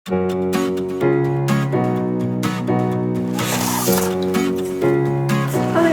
선생님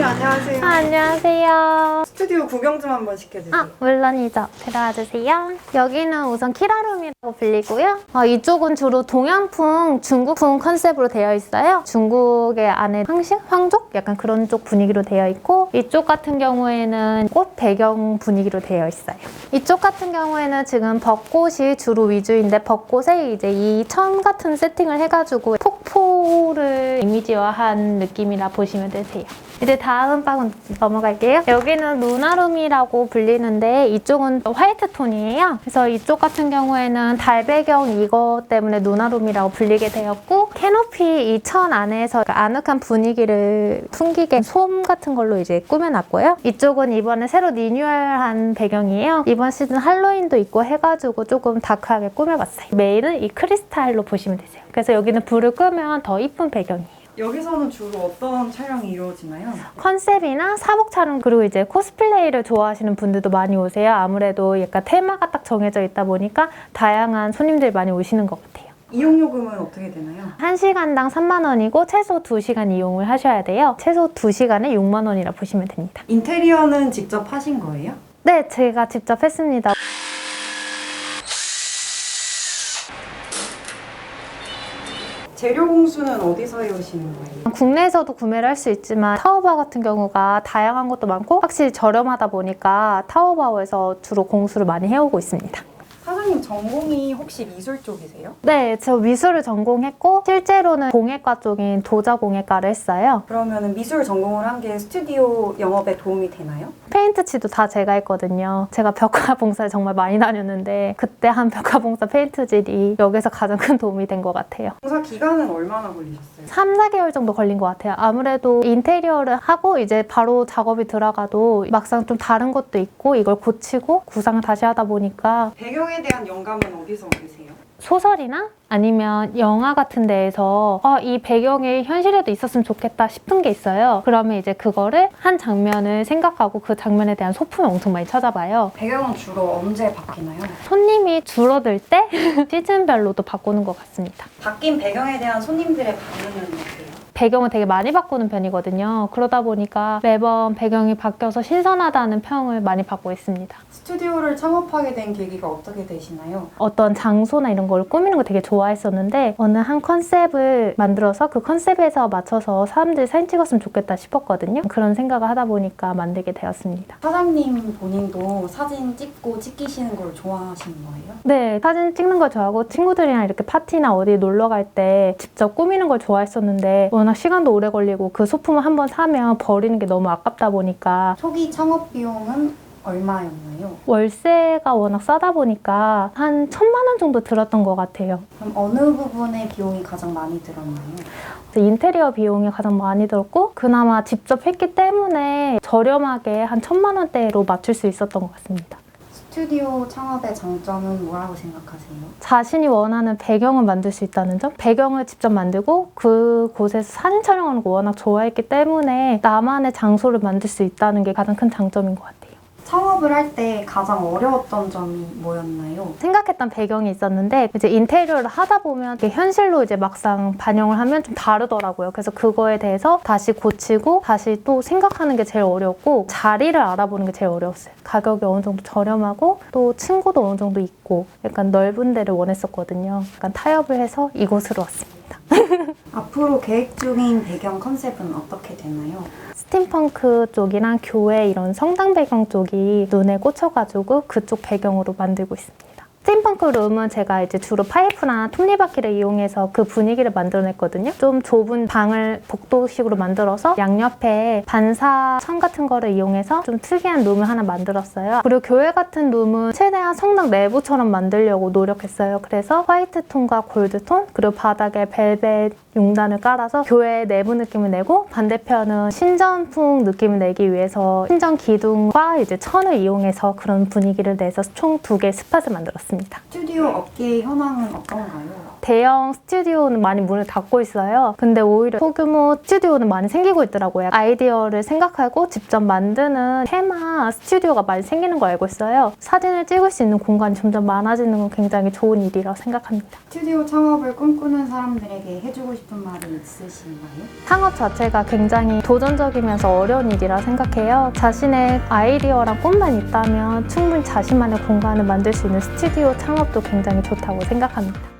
안녕하세요. 안녕하세요. 스튜디오 구경 좀 한번 시켜주세요. 물론이죠. 들어와주세요. 여기는 우선 키라룸이라고 불리고요. 이쪽은 주로 동양풍, 중국풍 컨셉으로 되어 있어요. 중국의 안에 황식, 황족? 약간 그런 쪽 분위기로 되어 있고, 이쪽 같은 경우에는 꽃 배경 분위기로 되어 있어요. 이쪽 같은 경우에는 지금 벚꽃이 주로 위주인데, 벚꽃에 이제 이 천 같은 세팅을 해가지고 폭포를 이미지화한 느낌이라 보시면 되세요. 이제 다음 방 넘어갈게요. 여기는 루나룸이라고 불리는데 이쪽은 화이트 톤이에요. 그래서 이쪽 같은 경우에는 달 배경 이거 때문에 루나룸이라고 불리게 되었고, 캐노피 이 천 안에서 아늑한 분위기를 풍기게 솜 같은 걸로 이제 꾸며놨고요. 이쪽은 이번에 새로 리뉴얼한 배경이에요. 이번 시즌 할로윈도 있고 해가지고 조금 다크하게 꾸며봤어요. 메인은 이 크리스탈로 보시면 되세요. 그래서 여기는 불을 끄면 더 이쁜 배경이에요. 여기서는 주로 어떤 촬영이 이루어지나요? 컨셉이나 사복 촬영, 그리고 이제 코스플레이를 좋아하시는 분들도 많이 오세요. 아무래도 약간 테마가 딱 정해져 있다 보니까 다양한 손님들이 많이 오시는 것 같아요. 이용 요금은 어떻게 되나요? 1시간당 3만 원이고 최소 2시간 이용을 하셔야 돼요. 최소 2시간에 6만 원이라 보시면 됩니다. 인테리어는 직접 하신 거예요? 네, 제가 직접 했습니다. 재료 공수는 어디서 해오시는 거예요? 국내에서도 구매를 할 수 있지만 타오바오 같은 경우가 다양한 것도 많고 확실히 저렴하다 보니까 타오바오에서 주로 공수를 많이 해오고 있습니다. 사장님 전공이 혹시 미술 쪽이세요? 네, 저 미술을 전공했고 실제로는 공예과 쪽인 도자공예과를 했어요. 그러면 미술 전공을 한 게 스튜디오 영업에 도움이 되나요? 페인트 칠도 다 제가 했거든요. 제가 벽화 봉사를 정말 많이 다녔는데 그때 한 벽화 봉사 페인트질이 여기서 가장 큰 도움이 된 것 같아요. 봉사 기간은 얼마나 걸리셨어요? 3, 4개월 정도 걸린 것 같아요. 아무래도 인테리어를 하고 이제 바로 작업이 들어가도 막상 좀 다른 것도 있고 이걸 고치고 구상을 다시 하다 보니까 배경에 대한 영감은 어디서 얻으세요? 소설이나 아니면 영화 같은 데에서 이 배경이 현실에도 있었으면 좋겠다 싶은 게 있어요. 그러면 이제 그거를 한 장면을 생각하고 그 장면에 대한 소품을 엄청 많이 찾아봐요. 배경은 주로 언제 바뀌나요? 손님이 줄어들 때 시즌별로도 바꾸는 것 같습니다. 바뀐 배경에 대한 손님들의 반응은 어때요? 배경을 되게 많이 바꾸는 편이거든요. 그러다 보니까 매번 배경이 바뀌어서 신선하다는 평을 많이 받고 있습니다. 스튜디오를 창업하게 된 계기가 어떻게 되시나요? 어떤 장소나 이런 걸 꾸미는 걸 되게 좋아했었는데 어느 한 컨셉을 만들어서 그 컨셉에서 맞춰서 사람들이 사진 찍었으면 좋겠다 싶었거든요. 그런 생각을 하다 보니까 만들게 되었습니다. 사장님 본인도 사진 찍고 찍히시는 걸 좋아하시는 거예요? 네, 사진 찍는 걸 좋아하고 친구들이랑 이렇게 파티나 어디 놀러 갈 때 직접 꾸미는 걸 좋아했었는데 워낙 시간도 오래 걸리고 그 소품을 한번 사면 버리는 게 너무 아깝다 보니까 초기 창업 비용은 얼마였나요? 월세가 워낙 싸다 보니까 한 1,000만 원 정도 들었던 것 같아요. 그럼 어느 부분의 비용이 가장 많이 들었나요? 인테리어 비용이 가장 많이 들었고 그나마 직접 했기 때문에 저렴하게 한 1,000만 원대로 맞출 수 있었던 것 같습니다. 스튜디오 창업의 장점은 뭐라고 생각하세요? 자신이 원하는 배경을 만들 수 있다는 점? 배경을 직접 만들고 그곳에서 사진 촬영하는 거 워낙 좋아했기 때문에 나만의 장소를 만들 수 있다는 게 가장 큰 장점인 것 같아요. 창업을 할 때 가장 어려웠던 점이 뭐였나요? 생각했던 배경이 있었는데 이제 인테리어를 하다 보면 이게 현실로 이제 막상 반영을 하면 좀 다르더라고요. 그래서 그거에 대해서 다시 고치고 다시 또 생각하는 게 제일 어려웠고 자리를 알아보는 게 제일 어려웠어요. 가격이 어느 정도 저렴하고 또 층고도 어느 정도 있고 약간 넓은 데를 원했었거든요. 약간 타협을 해서 이곳으로 왔습니다. 앞으로 계획 중인 배경 컨셉은 어떻게 되나요? 스팀펑크 쪽이랑 교회 이런 성당 배경 쪽이 눈에 꽂혀가지고 그쪽 배경으로 만들고 있습니다. 스팀펑크 룸은 제가 이제 주로 파이프나 톱니바퀴를 이용해서 그 분위기를 만들어냈거든요. 좀 좁은 방을 복도식으로 만들어서 양옆에 반사천 같은 거를 이용해서 좀 특이한 룸을 하나 만들었어요. 그리고 교회 같은 룸은 최대한 성당 내부처럼 만들려고 노력했어요. 그래서 화이트 톤과 골드 톤, 그리고 바닥에 벨벳 용단을 깔아서 교회 내부 느낌을 내고 반대편은 신전풍 느낌을 내기 위해서 신전 기둥과 이제 천을 이용해서 그런 분위기를 내서 총 2개의 스팟을 만들었습니다. 스튜디오 업계의 현황은 어떤가요? 대형 스튜디오는 많이 문을 닫고 있어요. 근데 오히려 소규모 스튜디오는 많이 생기고 있더라고요. 아이디어를 생각하고 직접 만드는 테마 스튜디오가 많이 생기는 걸 알고 있어요. 사진을 찍을 수 있는 공간이 점점 많아지는 건 굉장히 좋은 일이라고 생각합니다. 스튜디오 창업을 꿈꾸는 사람들에게 해주고 싶은 말이 있으신가요? 창업 자체가 굉장히 도전적이면서 어려운 일이라 생각해요. 자신의 아이디어랑 꿈만 있다면 충분히 자신만의 공간을 만들 수 있는 스튜디오 창업도 굉장히 좋다고 생각합니다.